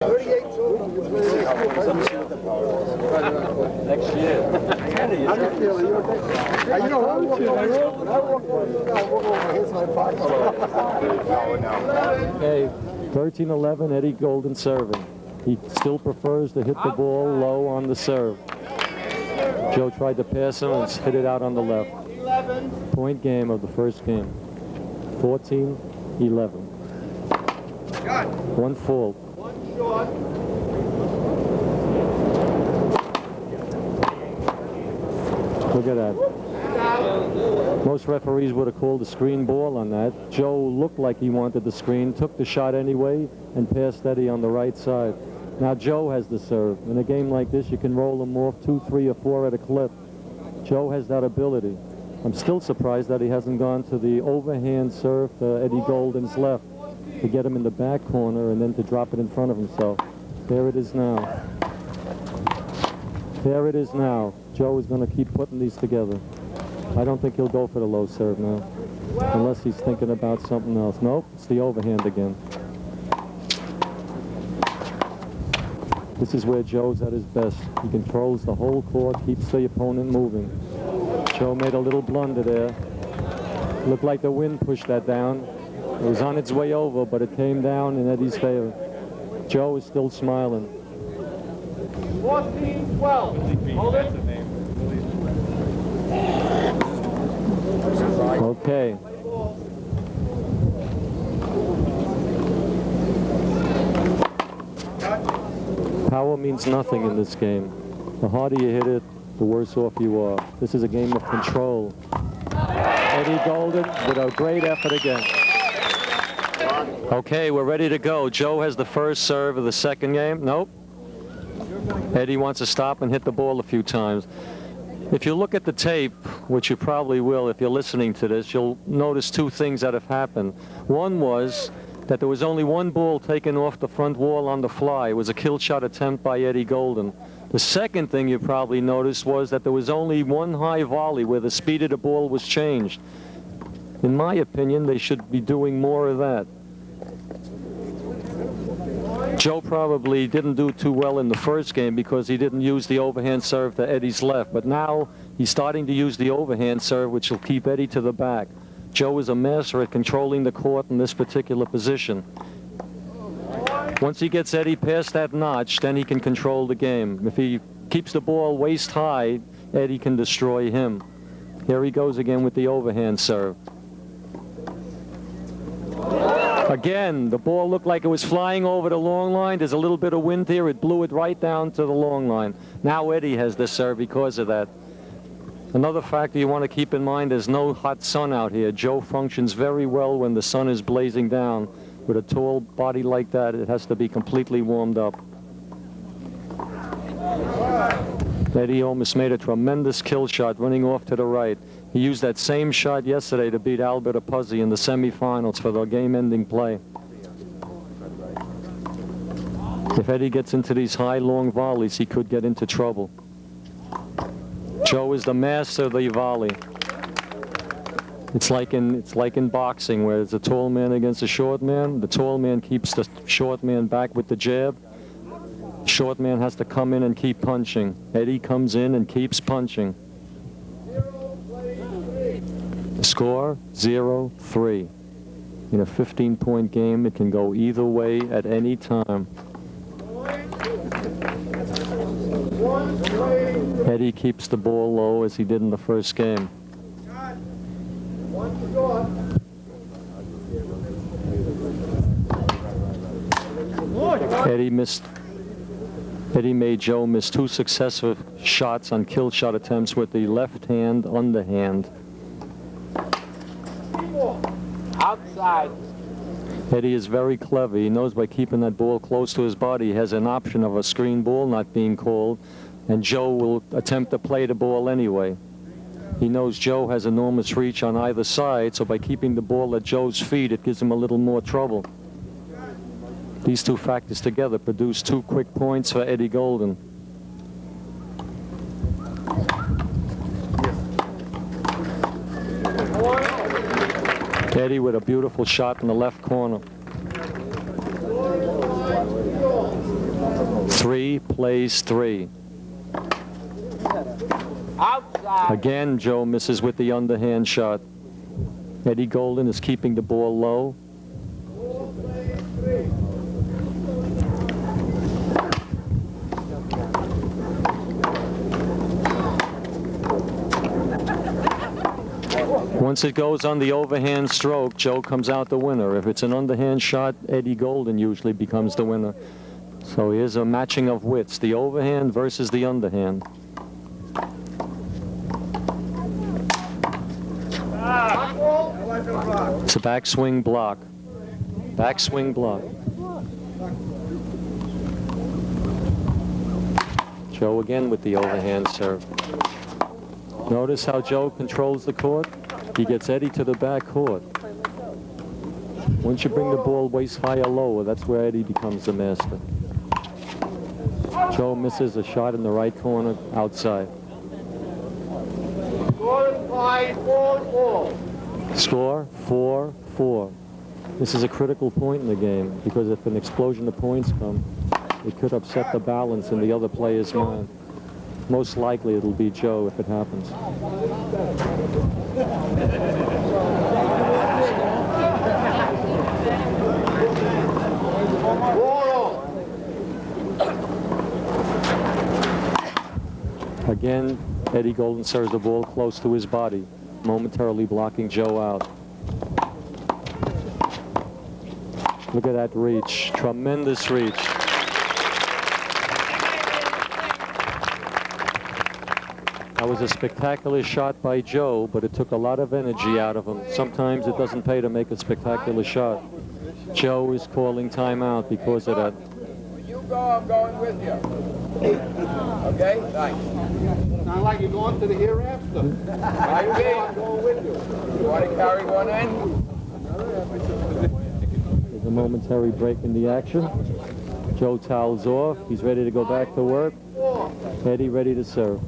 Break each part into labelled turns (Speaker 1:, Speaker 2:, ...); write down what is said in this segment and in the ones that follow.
Speaker 1: Next year.
Speaker 2: How do you feel? You know,
Speaker 3: Okay, 13-11, Eddie Goldern serving. He still prefers to hit the ball low on the serve. Joe tried to pass him and hit it out on the left. Point game of the first game. 14-11. One fault. Look at that. Most referees would have called a screen ball on that. Joe looked like he wanted the screen, took the shot anyway, and passed Eddie on the right side. Now Joe has the serve. In a game like this, you can roll him off 2, 3, or 4 at a clip. Joe has that ability. I'm still surprised that he hasn't gone to the overhand serve to Eddie Goldern's left to get him in the back corner and then to drop it in front of himself. There it is now. There it is now. Joe is going to keep putting these together. I don't think he'll go for the low serve now, unless he's thinking about something else. Nope, it's the overhand again. This is where Joe's at his best. He controls the whole court, keeps the opponent moving. Joe made a little blunder there. Looked like the wind pushed that down. It was on its way over, but it came down in Eddie's favor. Joe is still smiling.
Speaker 1: 14-12. Hold it.
Speaker 3: Okay. Power means nothing in this game. The harder you hit it, the worse off you are. This is a game of control. Eddie Goldern with a great effort again. Okay, we're ready to go. Joe has the first serve of the second game. Nope. Eddie wants to stop and hit the ball a few times. If you look at the tape, which you probably will if you're listening to this, you'll notice two things that have happened. One was that there was only one ball taken off the front wall on the fly. It was a kill shot attempt by Eddie Goldern. The second thing you probably noticed was that there was only one high volley where the speed of the ball was changed. In my opinion, they should be doing more of that. Joe probably didn't do too well in the first game because he didn't use the overhand serve to Eddie's left, but now he's starting to use the overhand serve, which will keep Eddie to the back. Joe is a master at controlling the court in this particular position. Once he gets Eddie past that notch, then he can control the game. If he keeps the ball waist high, Eddie can destroy him. Here he goes again with the overhand serve. Again, the ball looked like it was flying over the long line. There's a little bit of wind here. It blew it right down to the long line. Now Eddie has the serve because of that. Another factor you want to keep in mind, there's no hot sun out here. Joe functions very well when the sun is blazing down. With a tall body like that, it has to be completely warmed up. Eddie almost made a tremendous kill shot running off to the right. He used that same shot yesterday to beat Obert Apuzzi in the semifinals for the game-ending play. If Eddie gets into these high, long volleys, he could get into trouble. Joe is the master of the volley. It's like in boxing, where it's a tall man against a short man. The tall man keeps the short man back with the jab. Short man has to come in and keep punching. Eddie comes in and keeps punching. The score, 0-3. In a 15-point game, it can go either way at any time. Eddie keeps the ball low as he did in the first game. Eddie made Joe miss 2 successive shots on kill shot attempts with the left hand underhand.
Speaker 1: Outside.
Speaker 3: Eddie is very clever. He knows by keeping that ball close to his body, he has an option of a screen ball not being called, and Joe will attempt to play the ball anyway. He knows Joe has enormous reach on either side, so by keeping the ball at Joe's feet, it gives him a little more trouble. These two factors together produce 2 quick points for Eddie Goldern. Eddie with a beautiful shot in the left corner. 3 plays 3.
Speaker 1: Outside.
Speaker 3: Again, Joe misses with the underhand shot. Eddie Goldern is keeping the ball low. Once it goes on the overhand stroke, Joe comes out the winner. If it's an underhand shot, Eddie Goldern usually becomes the winner. So here's a matching of wits, the overhand versus the underhand. It's a backswing block. Backswing block. Joe again with the overhand serve. Notice how Joe controls the court. He gets Eddie to the back court. Once you bring the ball waist high or lower, that's where Eddie becomes the master. Joe misses a shot in the right corner outside. Score 4-4. This is a critical point in the game because if an explosion of points come, it could upset the balance in the other player's mind. Most likely it'll be Joe if it happens. Again, Eddie Goldern serves the ball close to his body, momentarily blocking Joe out. Look at that reach, tremendous reach. That was a spectacular shot by Joe, but it took a lot of energy out of him. Sometimes it doesn't pay to make a spectacular shot. Joe is calling timeout because of that.
Speaker 2: When you go, I'm going with you. Okay? Thanks.
Speaker 4: Sound like you're going to the hereafter.
Speaker 2: Might be. I'm going with you. You want to carry one in?
Speaker 3: There's a momentary break in the action. Joe towels off. He's ready to go back to work. Eddie ready to serve.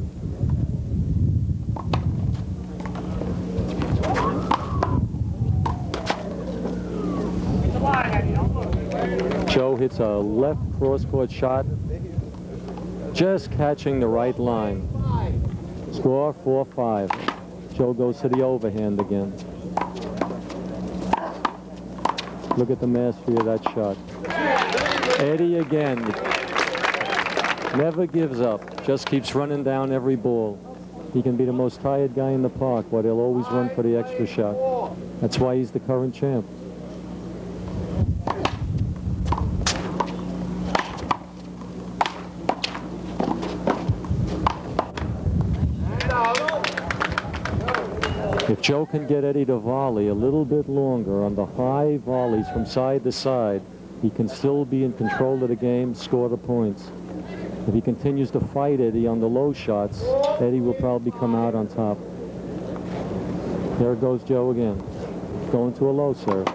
Speaker 3: Joe hits a left cross-court shot, just catching the right line. Score 4-5. Joe goes to the overhand again. Look at the mastery of that shot. Eddie again. Never gives up. Just keeps running down every ball. He can be the most tired guy in the park, but he'll always run for the extra shot. That's why he's the current champ. If Joe can get Eddie to volley a little bit longer on the high volleys from side to side, he can still be in control of the game, score the points. If he continues to fight Eddie on the low shots, Eddie will probably come out on top. There goes Joe again, going to a low serve.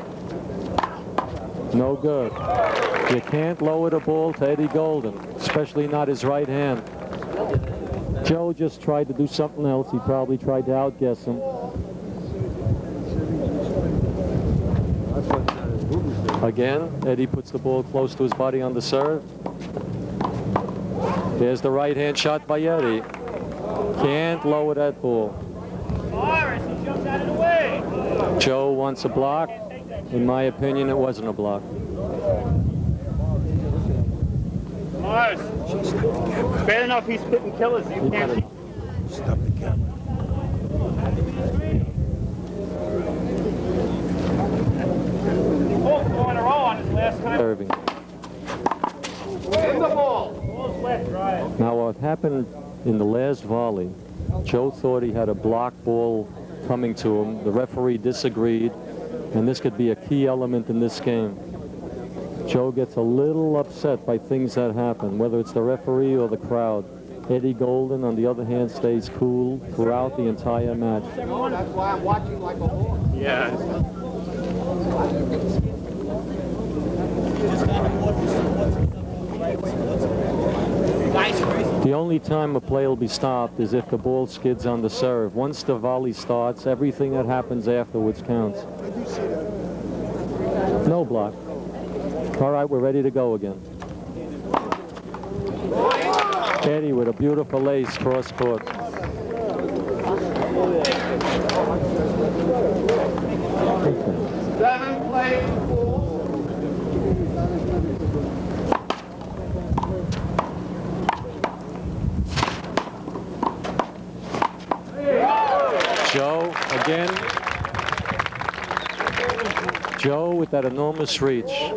Speaker 3: No good. You can't lower the ball to Eddie Goldern, especially not his right hand. Joe just tried to do something else. He probably tried to outguess him. Again, Eddie puts the ball close to his body on the serve. There's the right-hand shot by Eddie. Can't lower that ball.
Speaker 5: Morris, he jumped out of the way.
Speaker 3: Joe wants a block. In my opinion, it wasn't a block.
Speaker 5: Morris, bad enough he's spitting killers. You can't.
Speaker 4: Stop the camera.
Speaker 5: Both going a row on his last time.
Speaker 3: Serving.
Speaker 4: In the ball.
Speaker 5: Ball's wet, dry.
Speaker 3: Now, what happened in the last volley, Joe thought he had a block ball coming to him. The referee disagreed, and this could be a key element in this game. Joe gets a little upset by things that happen, whether it's the referee or the crowd. Eddie Goldern, on the other hand, stays cool throughout the entire match.
Speaker 4: That's why I'm watching like a horse.
Speaker 5: Yeah.
Speaker 3: The only time a play will be stopped is if the ball skids on the serve. Once the volley starts, everything that happens afterwards counts. No block. All right, we're ready to go again. Eddie with a beautiful ace cross court.
Speaker 4: Seven plays.
Speaker 3: Joe again. Joe with that enormous reach.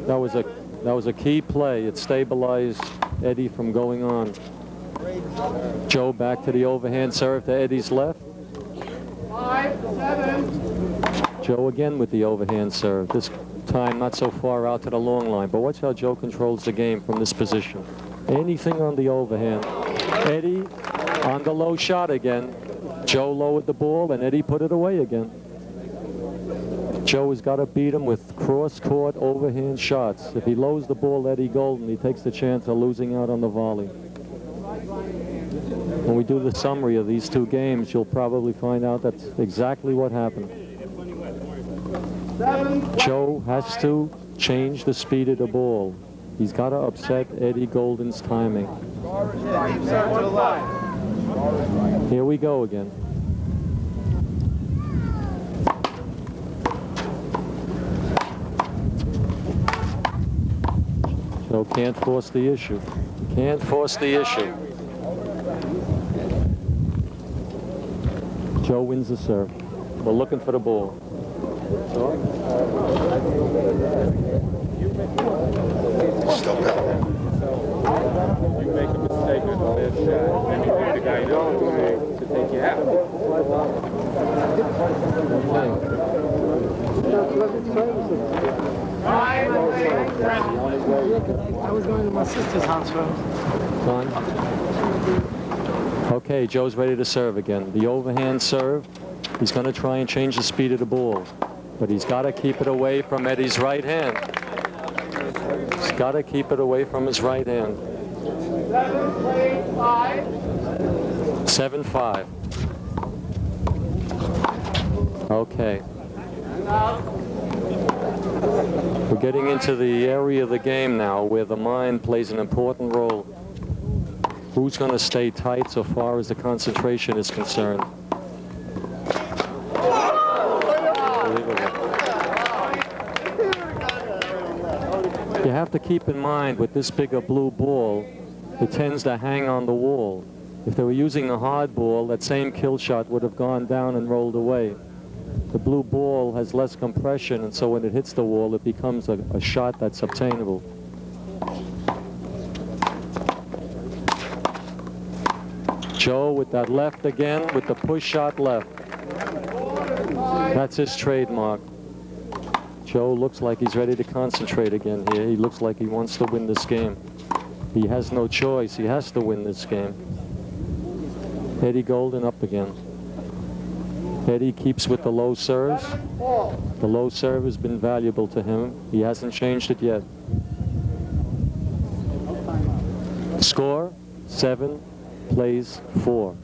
Speaker 3: That was a key play. It stabilized Eddie from going on. Joe back to the overhand serve to Eddie's left.
Speaker 4: 5-7.
Speaker 3: Joe again with the overhand serve. This time not so far out to the long line. But watch how Joe controls the game from this position. Anything on the overhand. Eddie on the low shot again. Joe lowered the ball and Eddie put it away again. Joe has got to beat him with cross-court overhand shots. If he lowers the ball, Eddie Goldern, he takes the chance of losing out on the volley. When we do the summary of these two games, you'll probably find out that's exactly what happened. Joe has to change the speed of the ball. He's got to upset Eddie Goldern's timing. Here we go again. Joe can't force the issue. Can't force the issue. Joe wins the serve. We're looking for the ball.
Speaker 1: Still got that. You make a mistake on the last shot, and you get the guy to take you out.
Speaker 6: I was going to my sister's house first.
Speaker 3: Okay, Joe's ready to serve again. The overhand serve. He's going to try and change the speed of the ball, but he's got to keep it away from Eddie's right hand. He's got to keep it away from his right hand. 7-5. Okay. We're getting into the area of the game now where the mind plays an important role. Who's going to stay tight so far as the concentration is concerned? You have to keep in mind with this big a blue ball, it tends to hang on the wall. If they were using a hard ball, that same kill shot would have gone down and rolled away. The blue ball has less compression, and so when it hits the wall, it becomes a shot that's obtainable. Joe with that left again, with the push shot left. That's his trademark. Joe looks like he's ready to concentrate again here. He looks like he wants to win this game. He has no choice. He has to win this game. Eddie Goldern up again. Eddie keeps with the low serves. The low serve has been valuable to him. He hasn't changed it yet. Score, 7, plays 4.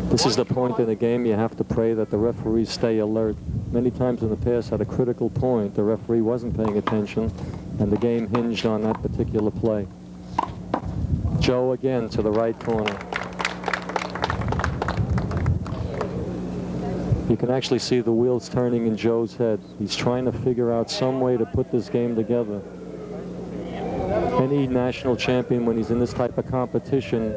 Speaker 3: This is the point in the game you have to pray that the referees stay alert. Many times in the past at a critical point, the referee wasn't paying attention and the game hinged on that particular play. Joe again to the right corner. You can actually see the wheels turning in Joe's head. He's trying to figure out some way to put this game together. Any national champion, when he's in this type of competition,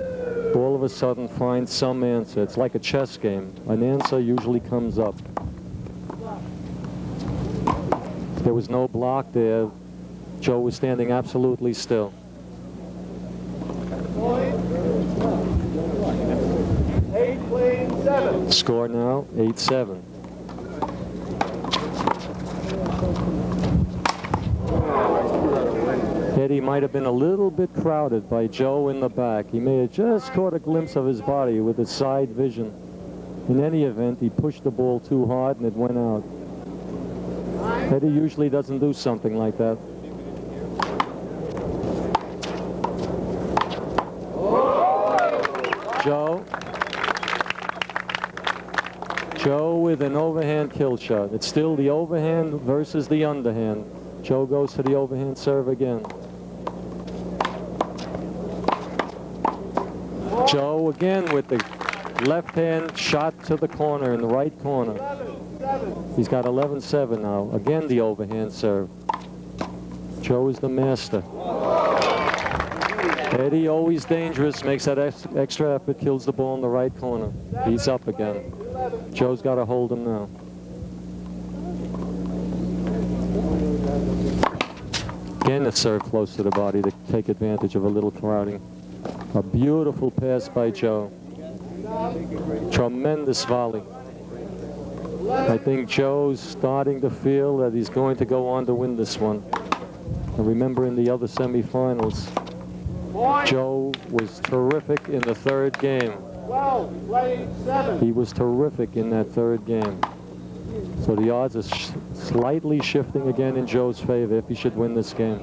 Speaker 3: all of a sudden finds some answer. It's like a chess game. An answer usually comes up. There was no block there. Joe was standing absolutely still. Score now, 8-7. Eddie might have been a little bit crowded by Joe in the back. He may have just caught a glimpse of his body with his side vision. In any event, he pushed the ball too hard and it went out. Eddie usually doesn't do something like that. Joe with an overhand kill shot. It's still the overhand versus the underhand. Joe goes to the overhand serve again. Joe again with the left hand shot to the corner in the right corner. He's got 11-7 now. Again the overhand serve. Joe is the master. Eddie always dangerous, makes that extra effort, kills the ball in the right corner. He's up again. Joe's got to hold him now. Again the serve close to the body to take advantage of a little crowding. A beautiful pass by Joe. Tremendous volley. I think Joe's starting to feel that he's going to go on to win this one. And remember in the other semifinals, Joe was terrific in the third game. He was terrific in that third game. So the odds are slightly shifting again in Joe's favor if he should win this game.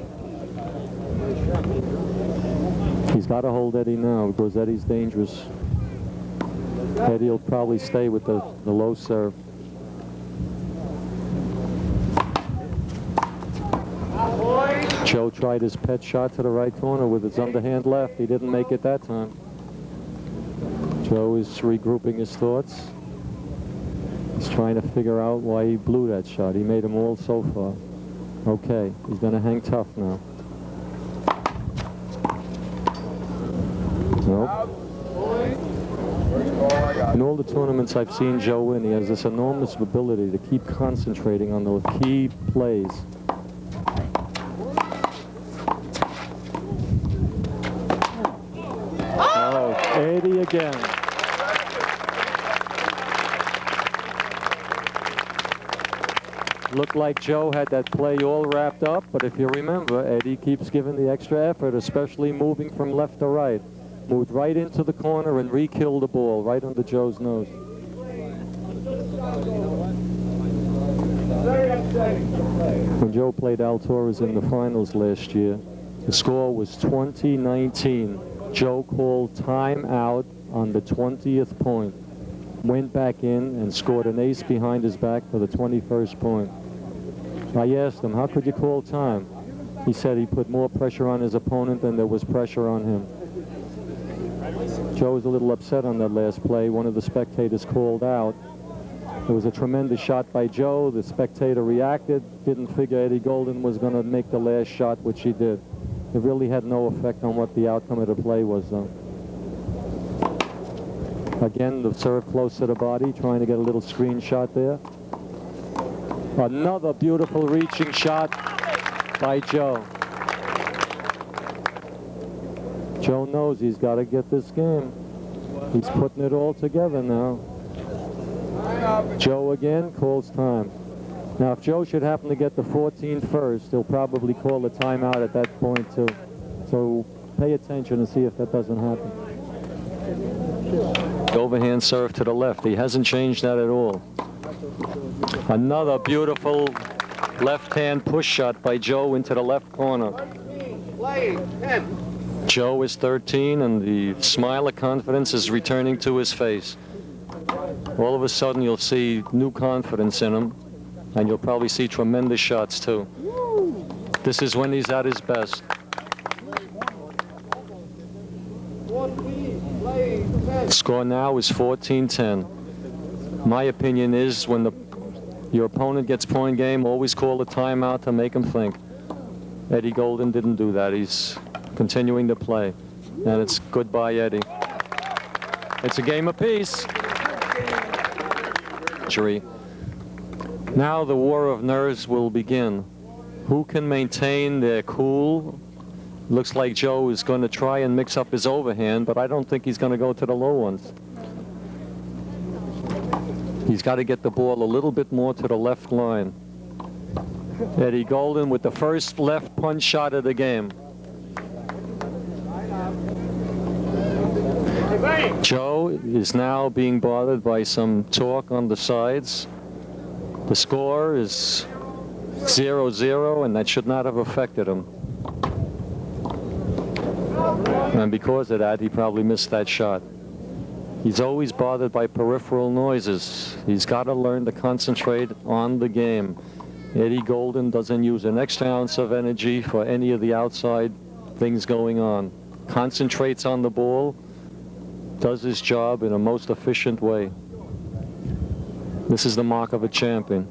Speaker 3: He's got to hold Eddie now because Eddie's dangerous. Eddie will probably stay with the low serve. Joe tried his pet shot to the right corner with his underhand left. He didn't make it that time. Joe is regrouping his thoughts. He's trying to figure out why he blew that shot. He made them all so far. Okay, he's going to hang tough now. Nope. In all the tournaments I've seen Joe win, he has this enormous ability to keep concentrating on the key plays. Oh, Eddie again. Looked like Joe had that play all wrapped up, but if you remember, Eddie keeps giving the extra effort, especially moving from left to right. Moved right into the corner and re-killed the ball right under Joe's nose. When Joe played Al Torres in the finals last year, the score was 20-19. Joe called timeout on the 20th point. Went back in and scored an ace behind his back for the 21st point. I asked him, how could you call time? He said he put more pressure on his opponent than there was pressure on him. Joe was a little upset on that last play. One of the spectators called out. It was a tremendous shot by Joe. The spectator reacted, didn't figure Eddie Goldern was going to make the last shot, which he did. It really had no effect on what the outcome of the play was, though. Again, the serve close to the body, trying to get a little screen shot there. Another beautiful reaching shot by Joe. Joe knows he's got to get this game. He's putting it all together now. Joe again calls time. Now, if Joe should happen to get the 14 first, he'll probably call a timeout at that point, too. So pay attention and see if that doesn't happen. Overhand serve to the left. He hasn't changed that at all. Another beautiful left-hand push shot by Joe into the left corner. Joe is 13, and the smile of confidence is returning to his face. All of a sudden, you'll see new confidence in him, and you'll probably see tremendous shots, too. This is when he's at his best. The score now is 14-10. My opinion is when your opponent gets point game, always call a timeout to make him think. Eddie Goldern didn't do that. He's continuing to play. And it's goodbye, Eddie. It's a game apiece. Now the war of nerves will begin. Who can maintain their cool? Looks like Joe is going to try and mix up his overhand, but I don't think he's going to go to the low ones. He's got to get the ball a little bit more to the left line. Eddie Goldern with the first left punch shot of the game. Joe is now being bothered by some talk on the sides. The score is 0-0, and that should not have affected him. And because of that, he probably missed that shot. He's always bothered by peripheral noises. He's got to learn to concentrate on the game. Eddie Goldern doesn't use an extra ounce of energy for any of the outside things going on. Concentrates on the ball, does his job in a most efficient way. This is the mark of a champion.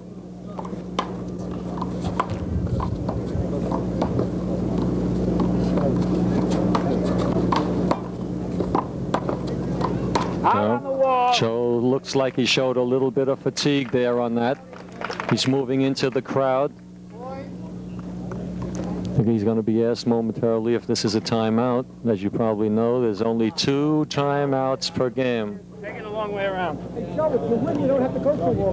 Speaker 3: Joe looks like he showed a little bit of fatigue there on that. He's moving into the crowd. I think he's going to be asked momentarily if this is a timeout. As you probably know, there's only 2 timeouts per game.
Speaker 5: Take it a long way around.
Speaker 6: Hey, Joe, if you win, you don't have to go through all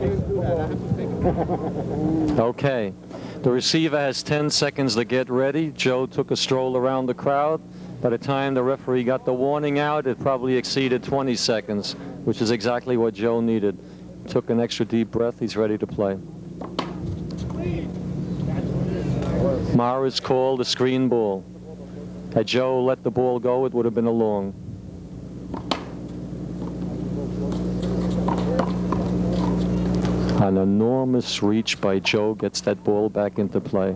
Speaker 6: this.
Speaker 3: Okay. The receiver has 10 seconds to get ready. Joe took a stroll around the crowd. By the time the referee got the warning out, it probably exceeded 20 seconds, which is exactly what Joe needed. Took an extra deep breath. He's ready to play. Morris called a screen ball. Had Joe let the ball go, it would have been a long. An enormous reach by Joe gets that ball back into play.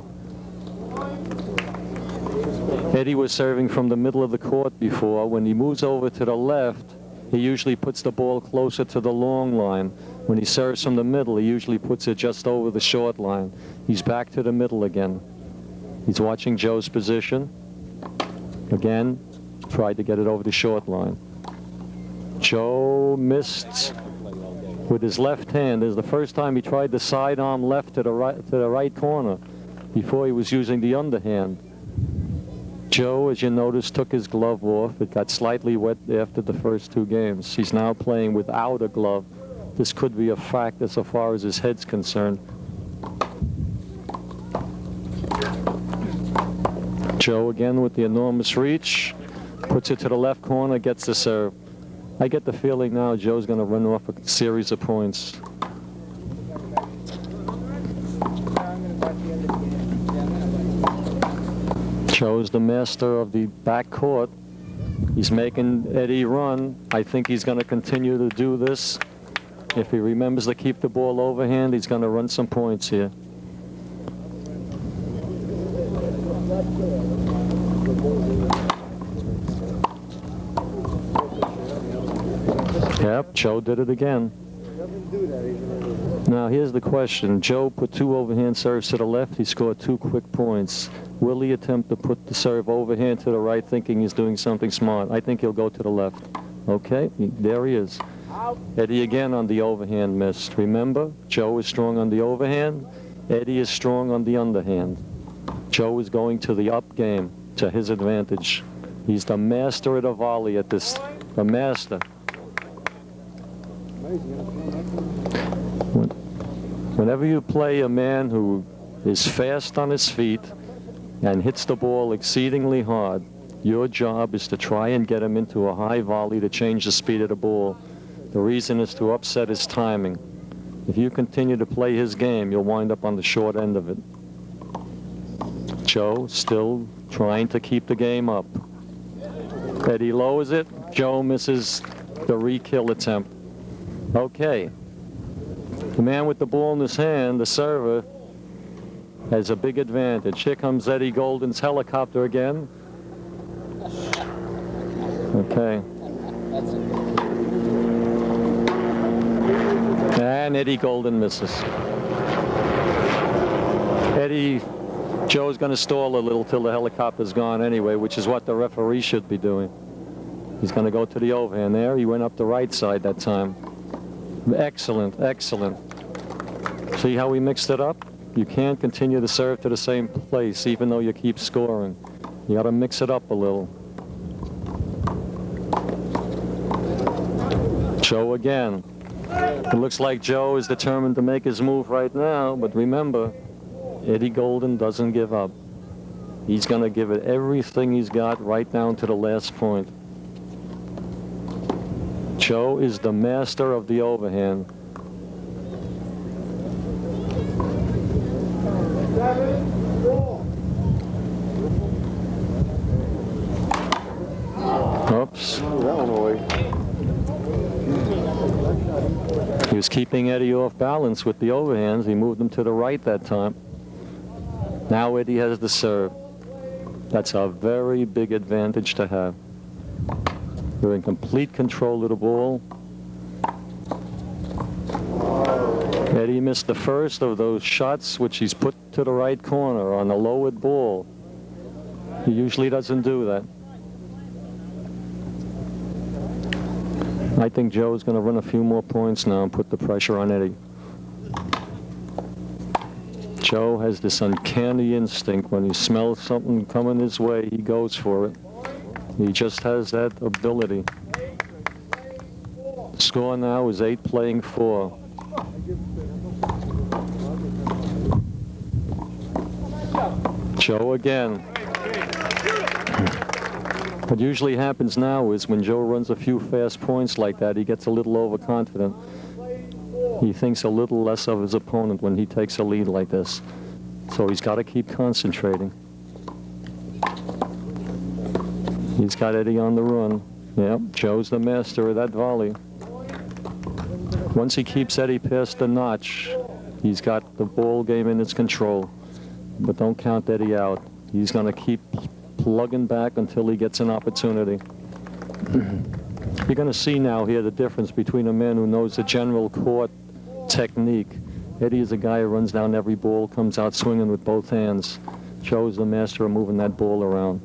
Speaker 3: Eddie was serving from the middle of the court before. When he moves over to the left, he usually puts the ball closer to the long line. When he serves from the middle, he usually puts it just over the short line. He's back to the middle again. He's watching Joe's position. Again, tried to get it over the short line. Joe missed with his left hand. This is the first time he tried the sidearm left to the right corner. Before he was using the underhand. Joe, as you notice, took his glove off. It got slightly wet after the first 2 games. He's now playing without a glove. This could be a factor so far as his head's concerned. Joe again with the enormous reach. Puts it to the left corner, gets the serve. I get the feeling now Joe's going to run off a series of points. Joe's the master of the back court. He's making Eddie run. I think he's going to continue to do this. If he remembers to keep the ball overhand, he's going to run some points here. Yep, Joe did it again. Now here's the question. Joe put 2 overhand serves to the left. He scored 2 quick points. Will he attempt to put the serve overhand to the right, thinking he's doing something smart? I think he'll go to the left. Okay, there he is. Eddie again on the overhand missed. Remember, Joe is strong on the overhand. Eddie is strong on the underhand. Joe is going to the up game to his advantage. He's the master of the volley at this, the master. Whenever you play a man who is fast on his feet and hits the ball exceedingly hard, your job is to try and get him into a high volley to change the speed of the ball. The reason is to upset his timing. If you continue to play his game, you'll wind up on the short end of it. Joe still trying to keep the game up. Eddie lowers it. Joe misses the re-kill attempt. Okay. The man with the ball in his hand, the server, has a big advantage. Here comes Eddie Goldern's helicopter again. Okay. And Eddie Goldern misses. Joe's going to stall a little till the helicopter's gone anyway, which is what the referee should be doing. He's going to go to the overhand there. He went up the right side that time. Excellent, excellent. See how we mixed it up? You can't continue to serve to the same place even though you keep scoring. You got to mix it up a little. Joe again. It looks like Joe is determined to make his move right now, but remember, Eddie Goldern doesn't give up. He's going to give it everything he's got right down to the last point. Joe is the master of the overhand. Oops. He was keeping Eddie off balance with the overhands. He moved him to the right that time. Now Eddie has the serve. That's a very big advantage to have. You're in complete control of the ball. Eddie missed the first of those shots, which he's put to the right corner on the lowered ball. He usually doesn't do that. I think Joe's going to run a few more points now and put the pressure on Eddie. Joe has this uncanny instinct. When he smells something coming his way, he goes for it. He just has that ability. The score now is 8-4. Joe again. What usually happens now is when Joe runs a few fast points like that, he gets a little overconfident. He thinks a little less of his opponent when he takes a lead like this. So he's got to keep concentrating. He's got Eddie on the run. Yep, Joe's the master of that volley. Once he keeps Eddie past the notch, he's got the ball game in his control. But don't count Eddie out. He's going to keep plugging back until he gets an opportunity. You're going to see now here the difference between a man who knows the general court technique. Eddie is a guy who runs down every ball, comes out swinging with both hands. Joe's the master of moving that ball around.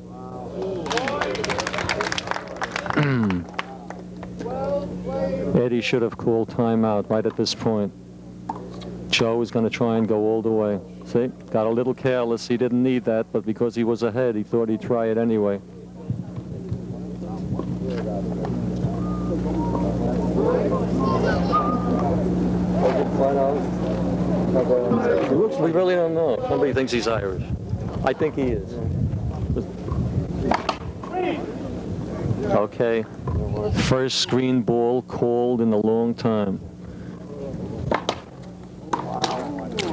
Speaker 3: Eddie should have called timeout right at this point. Joe is going to try and go all the way. See, got a little careless. He didn't need that, but because he was ahead, he thought he'd try it anyway. We really don't know. Somebody thinks he's Irish. I think he is. Okay. First screen ball called in a long time.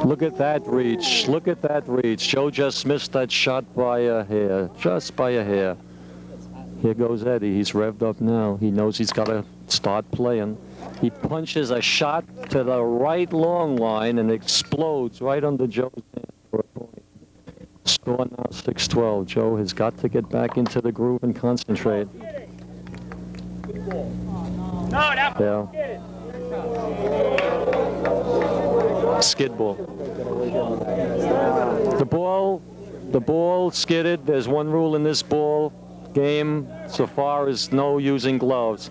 Speaker 3: Look at that reach. Look at that reach. Joe just missed that shot by a hair. Just by a hair. Here goes Eddie. He's revved up now. He knows he's got to start playing. He punches a shot to the right long line and explodes right under Joe's hand for a point. Score now 6-12. Joe has got to get back into the groove and concentrate. Yeah. Skid ball. The ball skidded. There's one rule in this ball game so far as no using gloves.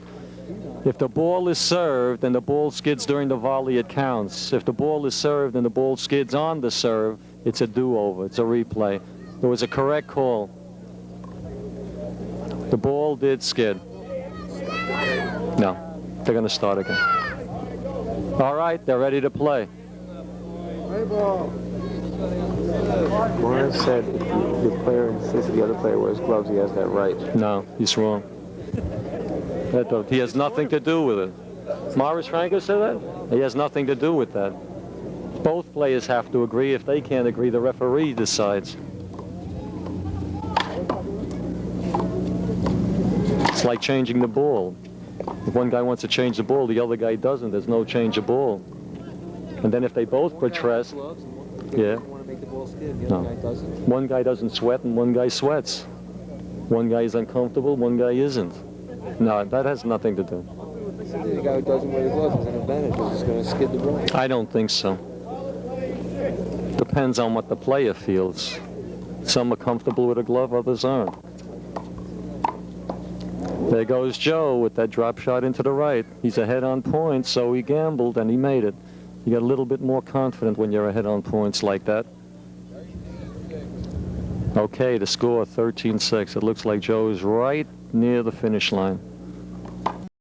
Speaker 3: If the ball is served and the ball skids during the volley, it counts. If the ball is served and the ball skids on the serve, it's a do-over. It's a replay. It was a correct call. The ball did skid. No, they're going to start again. All right, they're ready to play.
Speaker 7: Morris said if the player insists the other player wears gloves, he has that right.
Speaker 3: No, he's wrong. He has nothing to do with it. Morris Franco said that? He has nothing to do with that. Both players have to agree. If they can't agree, the referee decides. It's like changing the ball. If one guy wants to change the ball, the other guy doesn't. There's no change of ball. And then if they both protest, yeah. No. One guy doesn't sweat and one guy sweats. One guy is uncomfortable, one guy isn't. No, that has nothing to do.
Speaker 7: The guy who doesn't wear the gloves has an advantage. He's just going to skid the ball.
Speaker 3: I don't think so. Depends on what the player feels. Some are comfortable with a glove, others aren't. There goes Joe with that drop shot into the right. He's ahead on points, so he gambled and he made it. You get a little bit more confident when you're ahead on points like that. Okay, the score 13-6. It looks like Joe's right near the finish line.